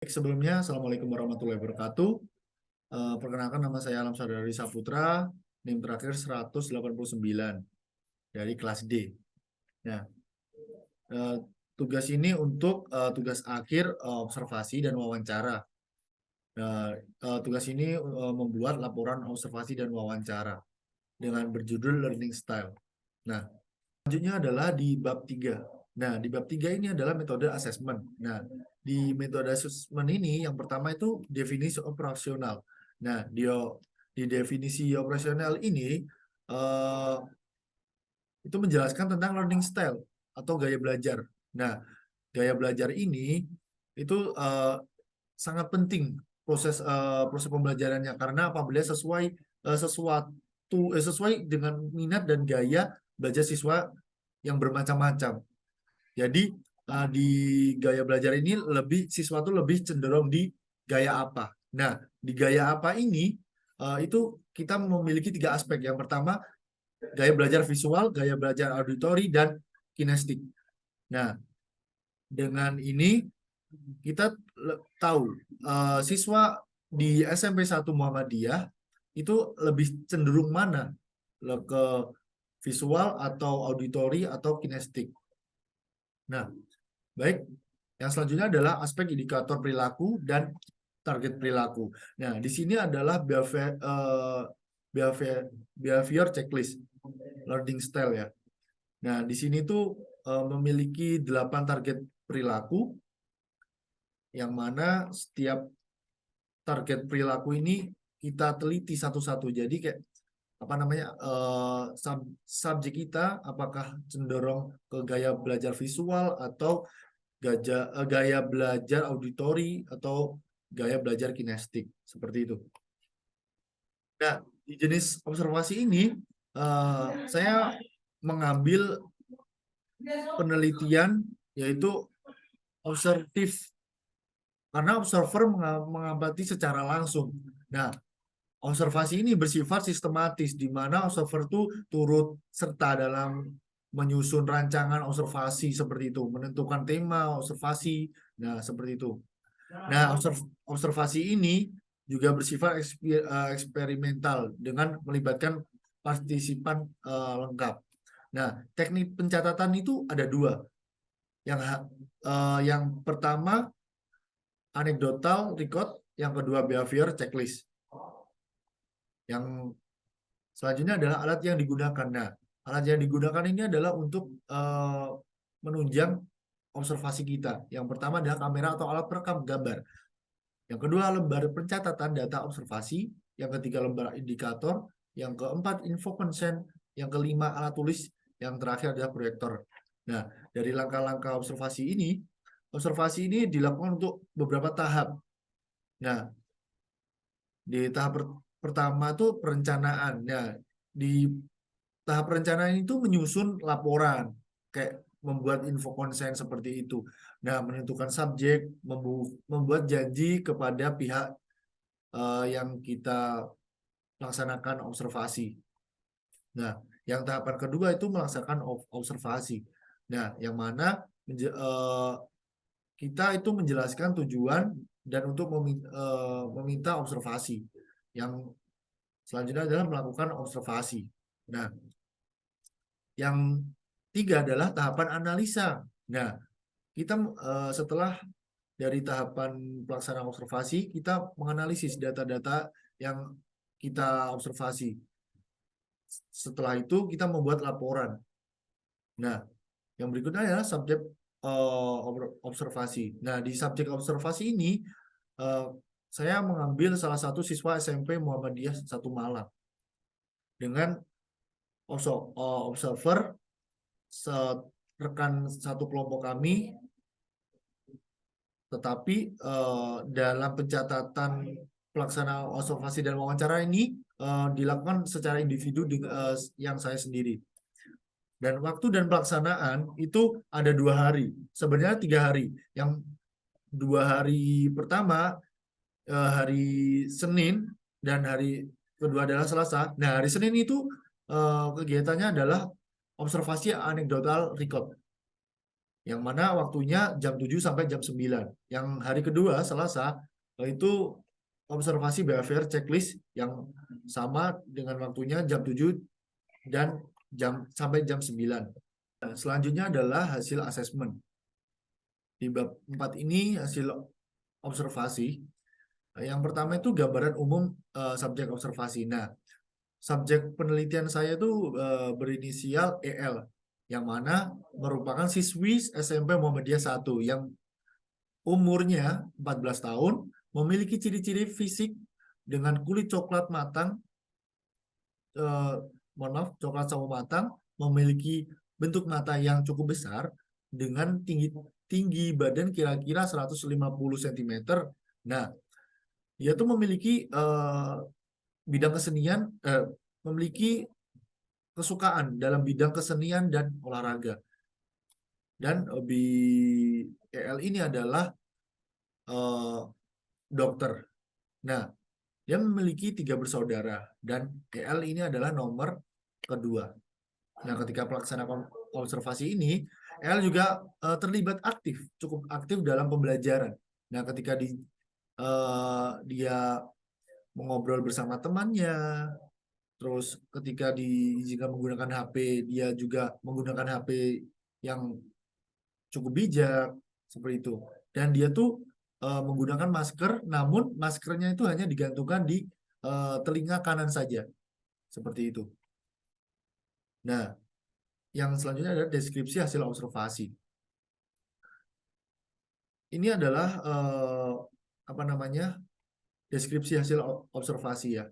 Sebelumnya, Assalamualaikum warahmatullahi wabarakatuh. Perkenalkan, nama saya Alam Saudari Saputra, NIM terakhir 189 dari kelas D. Nah, eh, tugas ini untuk tugas akhir observasi dan wawancara. Nah, tugas ini membuat laporan observasi dan wawancara dengan berjudul Learning Style. Nah, selanjutnya adalah di bab 3. Nah, di bab 3 ini adalah metode assessment. Nah, di metode assessment ini yang pertama itu definisi operasional. Nah, di definisi operasional ini eh, itu menjelaskan tentang learning style atau gaya belajar. Nah, gaya belajar ini itu sangat penting proses pembelajarannya karena apabila sesuai dengan minat dan gaya belajar siswa yang bermacam-macam. Jadi di gaya belajar ini siswa tuh lebih cenderung di gaya apa. Nah, di gaya apa ini itu kita memiliki 3 aspek. Yang pertama, gaya belajar visual, gaya belajar auditori, dan kinestik. Nah, dengan ini kita tahu siswa di SMP 1 Muhammadiyah itu lebih cenderung mana? Ke visual atau auditori atau kinestik. Nah, baik. Yang selanjutnya adalah aspek indikator perilaku dan target perilaku. Nah, di sini adalah behavior checklist, learning style ya. Nah, di sini tuh memiliki 8 target perilaku, yang mana setiap target perilaku ini kita teliti satu-satu. Jadi kayak apa namanya subjek kita apakah cenderung ke gaya belajar visual atau gaya belajar auditori atau gaya belajar kinestik seperti itu. Nah, di jenis observasi ini saya mengambil penelitian yaitu observatif karena observer mengamati secara langsung. Nah, observasi ini bersifat sistematis di mana observer itu turut serta dalam menyusun rancangan observasi seperti itu, menentukan tema observasi. Nah, seperti itu. Nah, observasi ini juga bersifat eksperimental dengan melibatkan partisipan lengkap. Nah, teknik pencatatan itu ada 2. Yang pertama anecdotal record, yang kedua behavior checklist. Yang selanjutnya adalah alat yang digunakan. Nah, alat yang digunakan ini adalah untuk menunjang observasi kita. Yang pertama adalah kamera atau alat perekam gambar. Yang kedua, lembar pencatatan data observasi. Yang ketiga, lembar indikator. Yang keempat, info konsen. Yang kelima, alat tulis. Yang terakhir adalah proyektor. Nah, dari langkah-langkah observasi ini dilakukan untuk beberapa tahap. Nah, di tahap pertama itu perencanaan. Nah, di tahap perencanaan itu menyusun laporan, kayak membuat info konsen seperti itu. Nah, menentukan subjek, membuat janji kepada pihak yang kita laksanakan observasi. Nah, yang tahapan kedua itu melaksanakan observasi. Nah, yang mana kita itu menjelaskan tujuan dan untuk meminta observasi. Yang selanjutnya adalah melakukan observasi. Nah, yang 3 adalah tahapan analisa. Nah, kita setelah dari tahapan pelaksanaan observasi, kita menganalisis data-data yang kita observasi. Setelah itu, kita membuat laporan. Nah, yang berikutnya adalah subjek observasi. Nah, di subjek observasi ini, saya mengambil salah satu siswa SMP Muhammadiyah 1 Malang dengan observer rekan satu kelompok kami, tetapi dalam pencatatan pelaksanaan observasi dan wawancara ini dilakukan secara individu yang saya sendiri. Dan waktu dan pelaksanaan itu ada 2 hari, sebenarnya 3 hari. Yang 2 hari pertama hari Senin dan hari kedua adalah Selasa. Nah, hari Senin itu kegiatannya adalah observasi anekdotal record. yang mana waktunya jam 7 sampai jam 9. Yang hari kedua, Selasa, itu observasi behavior checklist yang sama dengan waktunya jam 7 dan sampai jam 9. Nah, selanjutnya adalah hasil asesmen. Di bab 4 ini hasil observasi. Yang pertama itu gambaran umum subjek observasi. Nah, subjek penelitian saya itu berinisial EL, yang mana merupakan siswi SMP Muhammadiyah 1 yang umurnya 14 tahun, memiliki ciri-ciri fisik dengan kulit coklat matang, mohon maaf, coklat sawo matang, memiliki bentuk mata yang cukup besar, dengan tinggi badan kira-kira 150 cm. Nah, dia tuh memiliki bidang kesenian, memiliki kesukaan dalam bidang kesenian dan olahraga. Dan EL ini adalah dokter. Nah, dia memiliki 3 bersaudara dan EL ini adalah nomor kedua. Nah, ketika pelaksanaan observasi ini, EL juga terlibat aktif, cukup aktif dalam pembelajaran. Nah, ketika dia mengobrol bersama temannya, terus ketika diizinkan menggunakan HP, dia juga menggunakan HP yang cukup bijak, seperti itu. Dan dia tuh menggunakan masker, namun maskernya itu hanya digantungkan di telinga kanan saja, seperti itu. Nah, yang selanjutnya adalah deskripsi hasil observasi. Ini adalah apa namanya, deskripsi hasil observasi ya.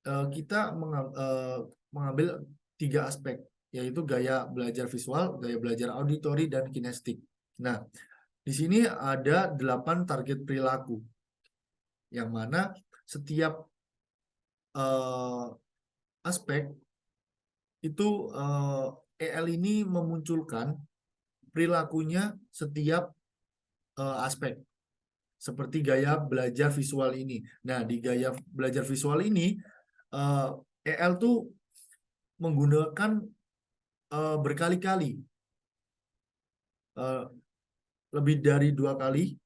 Kita mengambil 3 aspek, yaitu gaya belajar visual, gaya belajar auditori, dan kinestik. Nah, di sini ada 8 target perilaku, yang mana setiap aspek itu EL ini memunculkan perilakunya setiap aspek, seperti gaya belajar visual ini. Nah, di gaya belajar visual ini EL tuh menggunakan berkali-kali, lebih dari 2 kali,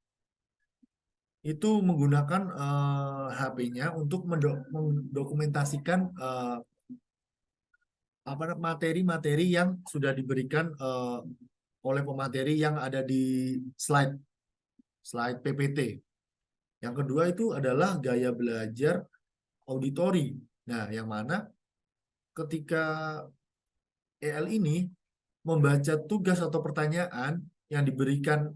itu menggunakan HP-nya untuk mendokumentasikan materi-materi yang sudah diberikan oleh pemateri yang ada di slide PPT. Yang kedua itu adalah gaya belajar auditori. Nah, yang mana ketika EL ini membaca tugas atau pertanyaan yang diberikan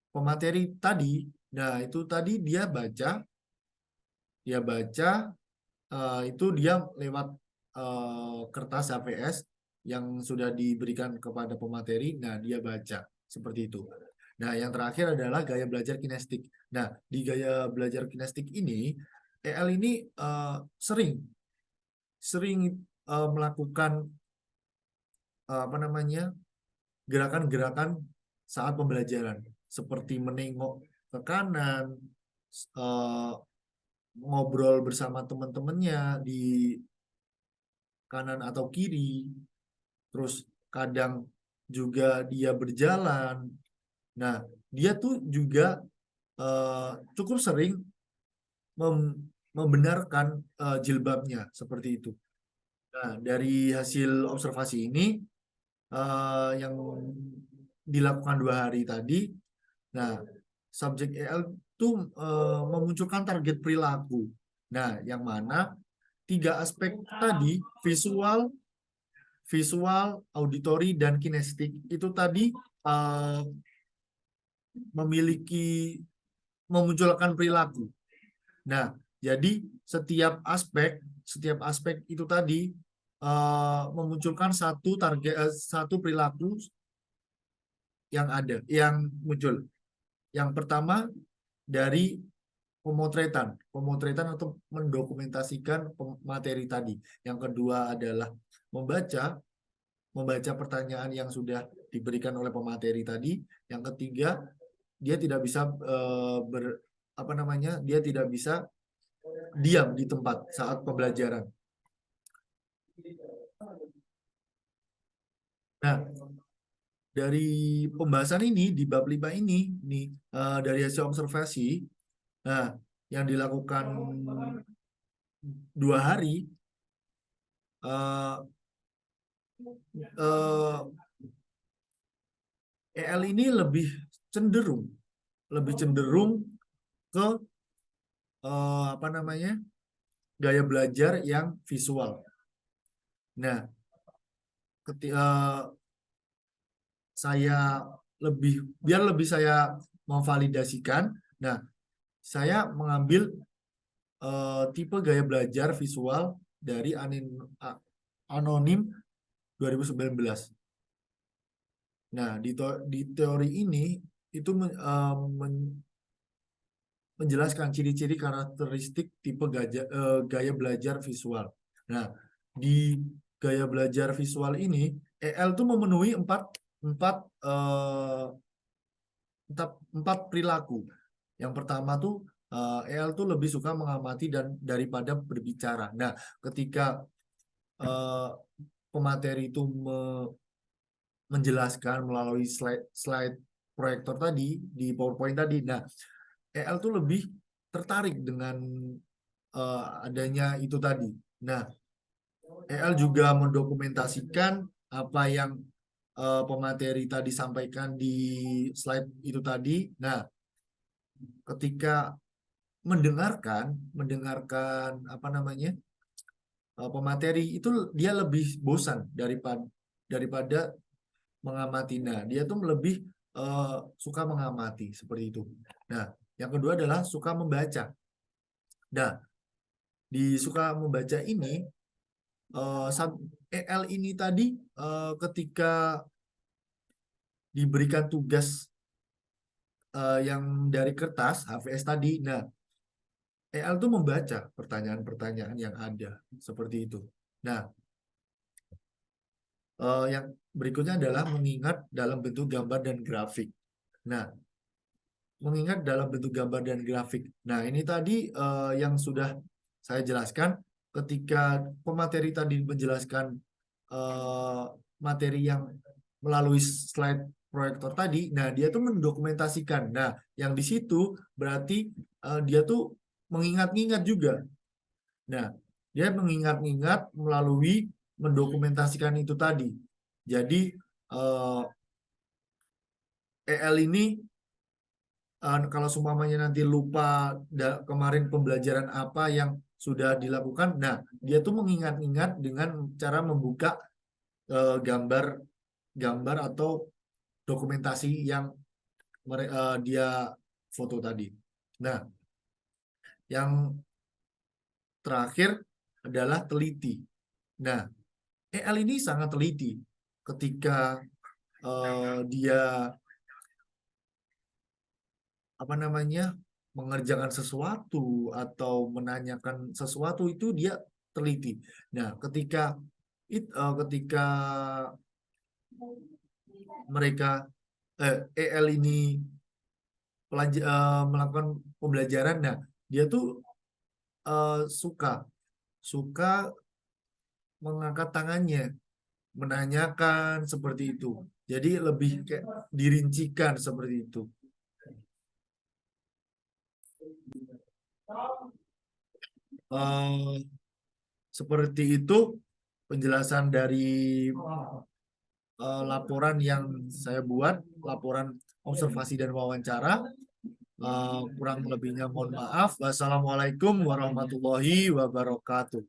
pemateri tadi, nah itu tadi dia baca itu dia lewat kertas HVS yang sudah diberikan kepada pemateri. Nah, dia baca seperti itu. Nah, yang terakhir adalah gaya belajar kinestik. Nah, di gaya belajar kinestik ini, EL ini sering melakukan apa namanya, gerakan-gerakan saat pembelajaran, seperti menengok ke kanan, ngobrol bersama teman-temannya di kanan atau kiri, terus kadang juga dia berjalan. Nah, dia tuh juga cukup sering membenarkan jilbabnya, seperti itu. Nah, dari hasil observasi ini yang dilakukan 2 hari tadi, nah, subjek EL itu memunculkan target perilaku. Nah, yang mana 3 aspek tadi, visual, auditori, dan kinestik, itu tadi memunculkan perilaku. Nah, jadi setiap aspek itu tadi memunculkan satu perilaku yang muncul. Yang pertama dari pemotretan atau mendokumentasikan materi tadi. Yang kedua adalah membaca pertanyaan yang sudah diberikan oleh pemateri tadi. Yang ketiga, dia tidak bisa dia tidak bisa diam di tempat saat pembelajaran. Nah, dari pembahasan ini di bab 5 ini nih, dari hasil observasi, nah yang dilakukan 2 hari, eh, eh, EL ini lebih cenderung ke apa namanya, gaya belajar yang visual. Nah, ketika saya biar lebih saya memvalidasikan, nah saya mengambil tipe gaya belajar visual dari Anonim 2019. Nah, di teori ini itu menjelaskan ciri-ciri karakteristik tipe gaya belajar visual. Nah, di gaya belajar visual ini, EL itu memenuhi empat perilaku. Yang pertama tuh, EL tuh lebih suka mengamati dan daripada berbicara. Nah, ketika pemateri itu menjelaskan melalui slide proyektor tadi di PowerPoint tadi, nah EL tuh lebih tertarik dengan adanya itu tadi. Nah, EL juga mendokumentasikan apa yang pemateri tadi sampaikan di slide itu tadi. Nah, ketika mendengarkan apa namanya, pemateri itu, dia lebih bosan daripada mengamati. Nah, dia tuh lebih suka mengamati seperti itu. Nah, yang kedua adalah suka membaca. Nah, di suka membaca ini, EL ini tadi ketika diberikan tugas yang dari kertas HVS tadi, nah EL tuh membaca pertanyaan-pertanyaan yang ada seperti itu. Nah, yang berikutnya adalah mengingat dalam bentuk gambar dan grafik. Nah, mengingat dalam bentuk gambar dan grafik. Nah, ini tadi yang sudah saya jelaskan ketika pemateri tadi menjelaskan materi yang melalui slide proyektor tadi. Nah, dia tuh mendokumentasikan. Nah, yang di situ berarti dia tuh mengingat-ingat juga. Nah, dia mengingat-ingat melalui mendokumentasikan itu tadi. Jadi EL ini, kalau seumpamanya nanti lupa kemarin pembelajaran apa yang sudah dilakukan, nah dia tuh mengingat-ingat dengan cara membuka gambar atau dokumentasi yang dia foto tadi. Nah, yang terakhir adalah teliti. Nah, EL ini sangat teliti ketika dia apa namanya, mengerjakan sesuatu atau menanyakan sesuatu, itu dia teliti. Nah, ketika mereka EL ini melakukan pembelajaran, nah dia tuh suka mengangkat tangannya, menanyakan seperti itu. Jadi lebih kayak dirincikan seperti itu. Seperti itu penjelasan dari laporan yang saya buat, laporan observasi dan wawancara. Kurang lebihnya mohon maaf. Wassalamualaikum warahmatullahi wabarakatuh.